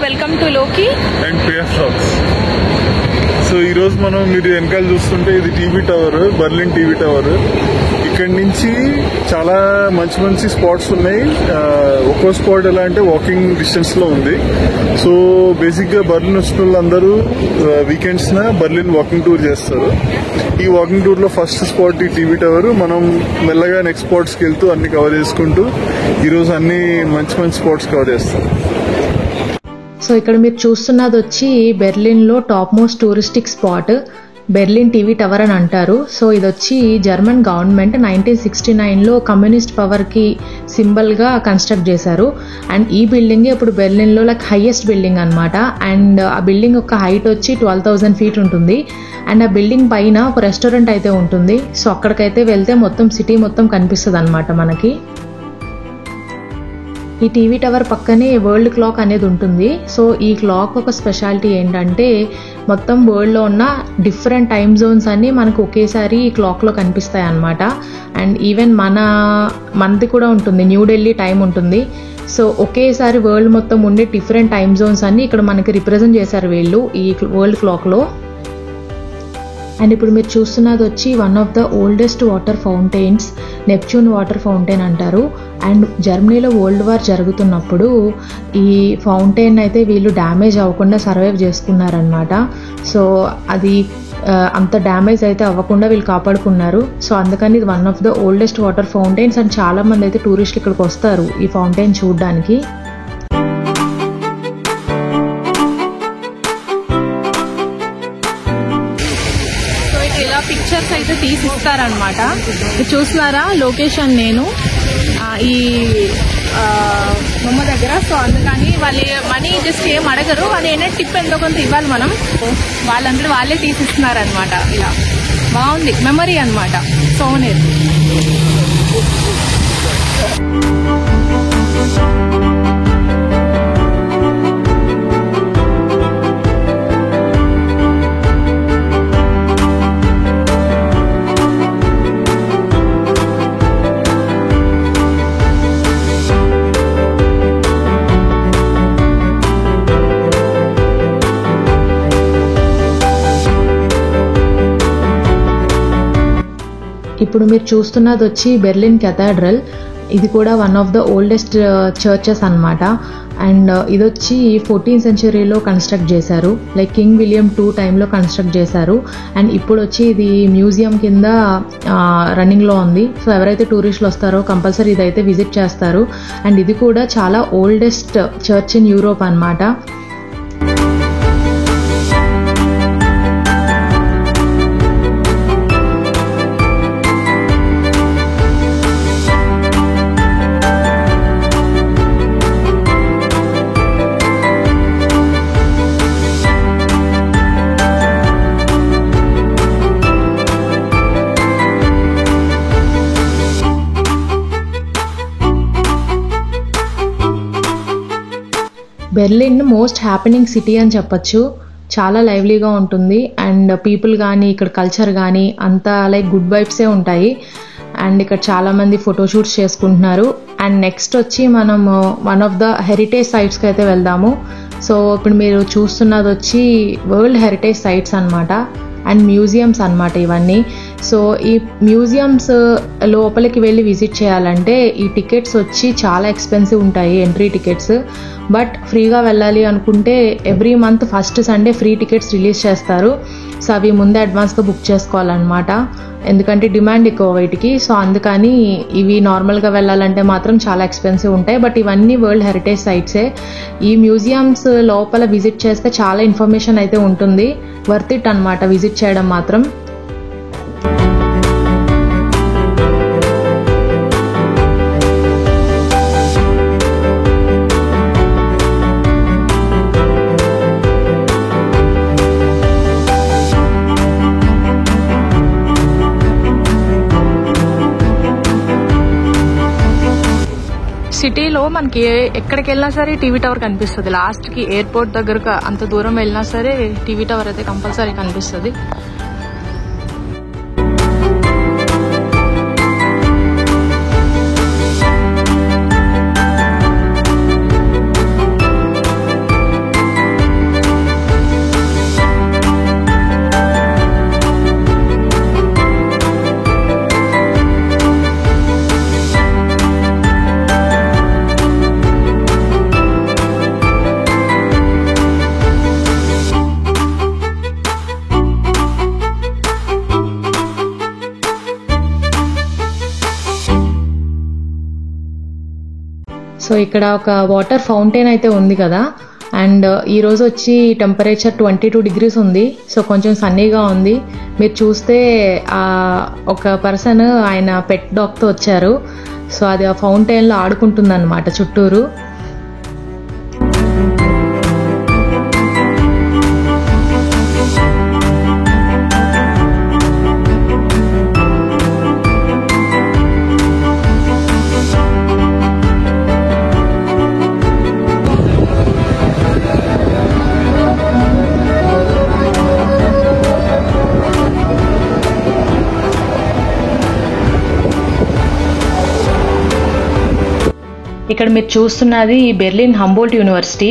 Welcome to లోకి and PF vlogs. So ఈరోజు మనం మీరు వెనకాల చూస్తుంటే ఇది TV tower, Berlin TV tower. ఇక్కడి నుంచి చాలా మంచి మంచి స్పాట్స్ ఉన్నాయి. ఒక్కో స్పాట్ ఎలా అంటే వాకింగ్ డిస్టెన్స్ లో ఉంది. సో బేసిక్ గా బర్లిన్ వచ్చిన వాళ్ళందరూ వీకెండ్స్ న బర్లిన్ వాకింగ్ టూర్ చేస్తారు. ఈ వాకింగ్ టూర్ లో ఫస్ట్ స్పాట్ ఈ టీవీ టవర్. మనం మెల్లగా నెక్స్ట్ స్పాట్స్ కి వెళ్తూ అన్ని కవర్ చేసుకుంటూ ఈరోజు అన్ని మంచి మంచి స్పాట్స్ కవర్ చేస్తాం. సో ఇక్కడ మీరు చూస్తున్నది వచ్చి బెర్లిన్లో top most touristic spot Berlin TV tower అని అంటారు. సో ఇది వచ్చి జర్మన్ గవర్నమెంట్ 1969లో కమ్యూనిస్ట్ పవర్కి సింబల్గా కన్స్ట్రక్ట్ చేశారు. అండ్ ఈ బిల్డింగ్ ఇప్పుడు బెర్లిన్లో హైయెస్ట్ బిల్డింగ్ అనమాట. అండ్ ఆ బిల్డింగ్ యొక్క హైట్ వచ్చి 12,000 feet ఉంటుంది. అండ్ ఆ బిల్డింగ్ పైన ఒక రెస్టారెంట్ అయితే ఉంటుంది. సో అక్కడికైతే వెళ్తే మొత్తం సిటీ మొత్తం కనిపిస్తుంది అనమాట మనకి. ఈ టీవీ టవర్ పక్కనే వరల్డ్ క్లాక్ అనేది ఉంటుంది. సో ఈ క్లాక్ ఒక స్పెషాలిటీ ఏంటంటే మొత్తం వరల్డ్లో ఉన్న డిఫరెంట్ టైమ్ జోన్స్ అన్నీ మనకు ఒకేసారి ఈ క్లాక్లో కనిపిస్తాయి అన్నమాట. అండ్ ఈవెన్ మనది కూడా ఉంటుంది, న్యూఢిల్లీ టైం ఉంటుంది. సో ఒకేసారి వరల్డ్ మొత్తం ఉండే డిఫరెంట్ టైమ్ జోన్స్ అన్నీ ఇక్కడ మనకి రిప్రజెంట్ చేశారు వీళ్ళు ఈ వరల్డ్ క్లాక్లో. అండ్ ఇప్పుడు మీరు చూస్తున్నది వచ్చి one of the oldest water fountains, Neptune water fountain అంటారు. అండ్ జర్మనీలో వరల్డ్ వార్ జరుగుతున్నప్పుడు ఈ ఫౌంటైన్ అయితే వీళ్ళు డ్యామేజ్ అవ్వకుండా సర్వైవ్ చేసుకున్నారనమాట. సో అది అంత డ్యామేజ్ అయితే అవ్వకుండా వీళ్ళు కాపాడుకున్నారు. సో అందుకని ఇది one of the oldest water fountains. And చాలా మంది అయితే టూరిస్టులు ఇక్కడికి వస్తారు ఈ ఫౌంటైన్ చూడడానికి. పిక్చర్స్ అయితే తీసిస్తారనమాట. చూస్తున్నారా లొకేషన్ నేను ఈ బొమ్మ దగ్గర. సో అందుకని వాళ్ళు మనీ జస్ట్ ఏం అడగరు, వాళ్ళు ఏంటంటే టిప్ ఎంతో కొంత ఇవ్వాలి మనం. వాళ్ళందరూ వాళ్ళే తీసిస్తున్నారనమాట. ఇలా బాగుంది, మెమరీ అనమాట, సోనేర్. ఇప్పుడు మీరు చూస్తున్నది వచ్చి బెర్లిన్ కెథాడ్రల్. ఇది కూడా one of the oldest churches అనమాట. అండ్ ఇది వచ్చి 14th centuryలో కన్స్ట్రక్ట్ చేశారు, లైక్ కింగ్ విలియం II టైంలో కన్స్ట్రక్ట్ చేశారు. అండ్ ఇప్పుడు వచ్చి ఇది మ్యూజియం కింద రన్నింగ్లో ఉంది. సో ఎవరైతే టూరిస్టులు వస్తారో కంపల్సరీ ఇదైతే విజిట్ చేస్తారు. అండ్ ఇది కూడా చాలా ఓల్డెస్ట్ చర్చ్ ఇన్ యూరోప్ అనమాట. బెర్లిన్ మోస్ట్ హ్యాపెనింగ్ సిటీ అని చెప్పచ్చు. చాలా లైవ్లీగా ఉంటుంది. అండ్ పీపుల్ కానీ ఇక్కడ కల్చర్ కానీ అంతా లైక్ గుడ్ వైబ్సే ఉంటాయి. అండ్ ఇక్కడ చాలామంది ఫోటోషూట్స్ చేసుకుంటున్నారు. అండ్ నెక్స్ట్ వచ్చి మనము వన్ ఆఫ్ ద హెరిటేజ్ సైట్స్కి అయితే వెళ్దాము. సో ఇప్పుడు మీరు చూస్తున్నది వచ్చి వరల్డ్ హెరిటేజ్ సైట్స్ అనమాట. అండ్ మ్యూజియమ్స్ అనమాట ఇవన్నీ. సో ఈ మ్యూజియమ్స్ లోపలికి వెళ్ళి విజిట్ చేయాలంటే ఈ టికెట్స్ వచ్చి చాలా ఎక్స్పెన్సివ్ ఉంటాయి, ఎంట్రీ టికెట్స్. బట్ ఫ్రీగా వెళ్ళాలి అనుకుంటే every month first Sunday free tickets release చేస్తారు. సో అవి ముందే అడ్వాన్స్గా బుక్ చేసుకోవాలన్నమాట, ఎందుకంటే డిమాండ్ ఎక్కువ వీటికి. సో అందుకని ఇవి నార్మల్గా వెళ్ళాలంటే మాత్రం చాలా ఎక్స్పెన్సివ్ ఉంటాయి. బట్ ఇవన్నీ వరల్డ్ హెరిటేజ్ సైట్సే. ఈ మ్యూజియమ్స్ లోపల విజిట్ చేస్తే చాలా ఇన్ఫర్మేషన్ అయితే ఉంటుంది, వర్త్ ఇట్ అనమాట విజిట్ చేయడం మాత్రం. సిటీలో మనకి ఎక్కడికి వెళ్ళినా సరే టీవీ టవర్ కనిపిస్తుంది. లాస్ట్కి ఎయిర్పోర్ట్ దగ్గరకు అంత దూరం వెళ్ళినా సరే టీవీ టవర్ అయితే కంపల్సరీ కనిపిస్తుంది. సో ఇక్కడ ఒక వాటర్ ఫౌంటైన్ అయితే ఉంది కదా. అండ్ ఈరోజు వచ్చి టెంపరేచర్ 22 degrees ఉంది. సో కొంచెం సన్నీగా ఉంది. మీరు చూస్తే ఒక పర్సన్ ఆయన పెట్ డాగ్తో వచ్చారు. సో అది ఆ ఫౌంటైన్లో ఆడుకుంటుంది అనమాట చుట్టూరు. ఇక్కడ మీరు చూస్తున్నది బెర్లిన్ హంబోల్ట్ యూనివర్సిటీ.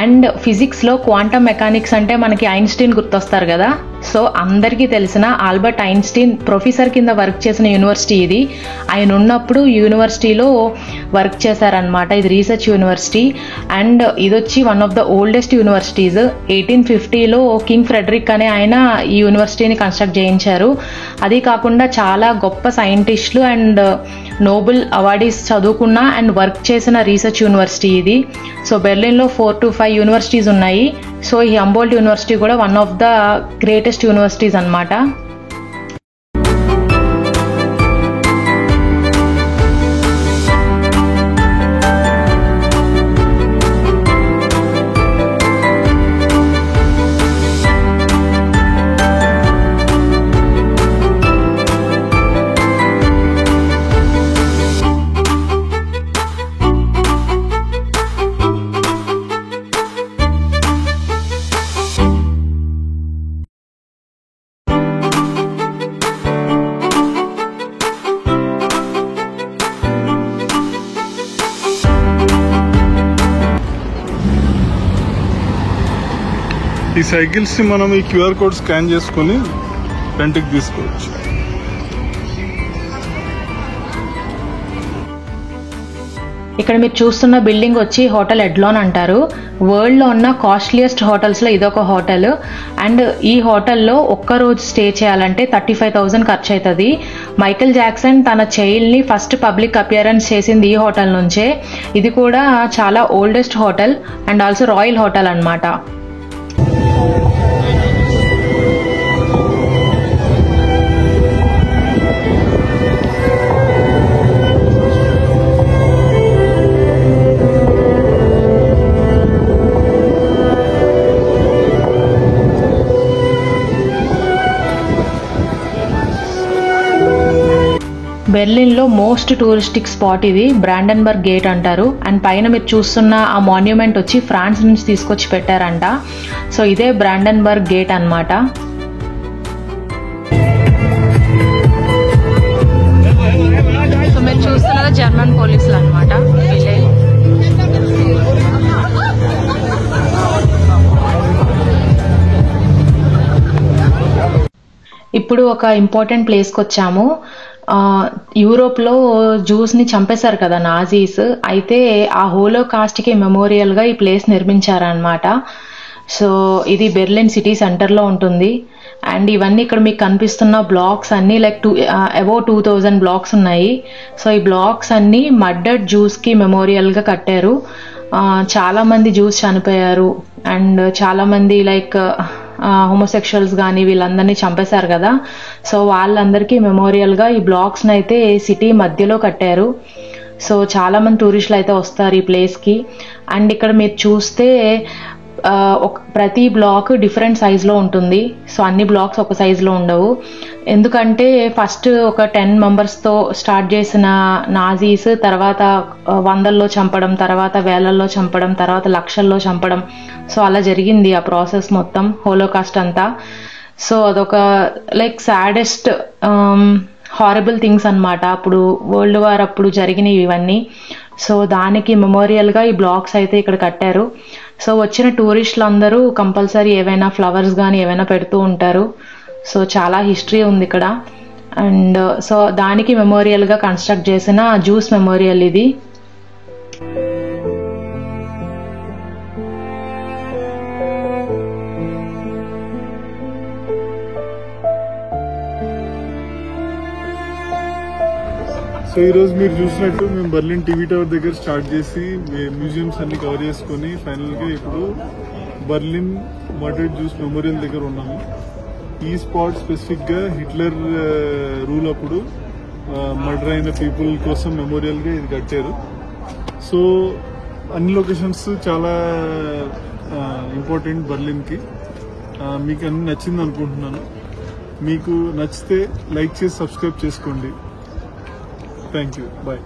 అండ్ ఫిజిక్స్లో క్వాంటమ్ మెకానిక్స్ అంటే మనకి ఐన్స్టీన్ గుర్తొస్తారు కదా. సో అందరికీ తెలిసిన ఆల్బర్ట్ ఐన్స్టీన్ ప్రొఫెసర్ కింద వర్క్ చేసిన యూనివర్సిటీ ఇది. ఆయన ఉన్నప్పుడు యూనివర్సిటీలో వర్క్ చేశారనమాట. ఇది రీసెర్చ్ యూనివర్సిటీ. అండ్ ఇది వచ్చి one of the oldest universities. 1850లో కింగ్ ఫ్రెడరిక్ అనే ఆయన ఈ యూనివర్సిటీని కన్స్ట్రక్ట్ చేయించారు. అది కాకుండా చాలా గొప్ప సైంటిస్టులు అండ్ నోబెల్ అవార్డీస్ చదువుకున్న అండ్ వర్క్ చేసిన రీసెర్చ్ యూనివర్సిటీ ఇది. సో బెర్లిన్లో 4 to 5 యూనివర్సిటీస్ ఉన్నాయి. సో ఈ హంబోల్ట్ యూనివర్సిటీ కూడా one of the greatest universities అన్నమాట. ఈ సైకిల్స్ని మనం ఈ QR కోడ్ స్కాన్ చేసుకొని రెంట్కి తీసుకోవచ్చు. ఇక్కడ మీరు చూస్తున్న బిల్డింగ్ వచ్చి హోటల్ ఎడ్లాన్ అంటారు. వరల్డ్లో ఉన్న కాస్ట్లీయెస్ట్ హోటల్స్లో ఇదొక హోటల్. అండ్ ఈ హోటల్లో ఒక్కరోజు స్టే చేయాలంటే 35,000 ఖర్చు అవుతుంది. మైకేల్ జాక్సన్ తన చైల్డ్ని ఫస్ట్ పబ్లిక్ అపియరెన్స్ చేసింది ఈ హోటల్ నుంచే. ఇది కూడా చాలా oldest hotel and also royal hotel అన్నమాట. బెర్లిన్లో మోస్ట్ టూరిస్టిక్ స్పాట్ ఇది. బ్రాండెన్బర్గ్ గేట్ అంటారు. అండ్ పైన మీరు చూస్తున్న ఆ మాన్యుమెంట్ వచ్చి ఫ్రాన్స్ నుంచి తీసుకొచ్చి పెట్టారంట. సో ఇదే బ్రాండెన్బర్గ్ గేట్ అన్నమాట. సో మీరు చూస్తున్నది జర్మన్ పోలీసులు అన్నమాట. ఇప్పుడు ఒక ఇంపార్టెంట్ ప్లేస్కి వచ్చాము. యూరోప్లో జూస్ని చంపేశారు కదా నాజీస్. అయితే ఆ హోలోకాస్ట్కి మెమోరియల్గా ఈ ప్లేస్ నిర్మించారనమాట. సో ఇది బెర్లిన్ సిటీ సెంటర్లో ఉంటుంది. అండ్ ఇవన్నీ ఇక్కడ మీకు కనిపిస్తున్న బ్లాక్స్ అన్నీ లైక్ అబౌవ్ 2000 బ్లాక్స్ ఉన్నాయి. సో ఈ బ్లాక్స్ అన్నీ మర్డర్డ్ జూస్కి మెమోరియల్గా కట్టారు. చాలామంది జూస్ చనిపోయారు. అండ్ చాలామంది లైక్ హోమోసెక్షువల్స్ కానీ వీళ్ళందరినీ చంపేశారు కదా. సో వాళ్ళందరికీ మెమోరియల్గా ఈ బ్లాక్స్ని అయితే సిటీ మధ్యలో కట్టారు. సో చాలామంది టూరిస్టులు అయితే వస్తారు ఈ ప్లేస్కి. అండ్ ఇక్కడ మీరు చూస్తే ప్రతి బ్లాక్ డిఫరెంట్ సైజులో ఉంటుంది. సో అన్ని బ్లాక్స్ ఒక సైజులో ఉండవు. ఎందుకంటే ఫస్ట్ ఒక 10 మెంబర్స్తో స్టార్ట్ చేసిన నాజీస్ తర్వాత 100ల్లో చంపడం, తర్వాత 1000ల్లో చంపడం, తర్వాత 1,00,000ల్లో చంపడం. సో అలా జరిగింది ఆ ప్రాసెస్ మొత్తం, హోలోకాస్ట్ అంతా. సో అదొక లైక్ సాడెస్ట్ హారబుల్ థింగ్స్ అన్నమాట. అప్పుడు వరల్డ్ వార్ అప్పుడు జరిగినవి ఇవన్నీ. సో దానికి మెమోరియల్గా ఈ బ్లాక్స్ అయితే ఇక్కడ కట్టారు. సో వచ్చిన టూరిస్టులు అందరూ కంపల్సరీ ఏవైనా ఫ్లవర్స్ కానీ ఏవైనా పెడుతూ ఉంటారు. సో చాలా హిస్టరీ ఉంది ఇక్కడ. అండ్ సో దానికి మెమోరియల్గా కన్స్ట్రక్ట్ చేసిన జ్యూస్ మెమోరియల్ ఇది. సో ఈ రోజు మీరు చూసినట్టు మేము బర్లిన్ టీవీ టవర్ దగ్గర స్టార్ట్ చేసి మ్యూజియంస్ అన్ని కవర్ చేసుకుని ఫైనల్ గా ఇప్పుడు బర్లిన్ మర్డర్ జ్యూస్ మెమోరియల్ దగ్గర ఉన్నాము. ఈ స్పాట్ స్పెసిఫిక్ గా హిట్లర్ రూల్ అప్పుడు మర్డర్ అయిన పీపుల్ కోసం మెమోరియల్ గా ఇది కట్టారు. సో అన్ని లొకేషన్స్ చాలా ఇంపార్టెంట్ బర్లిన్ కి. మీకు అన్ని నచ్చింది అనుకుంటున్నాను. మీకు నచ్చితే లైక్ చేసి సబ్స్క్రైబ్ చేసుకోండి. Thank you. బాయ్.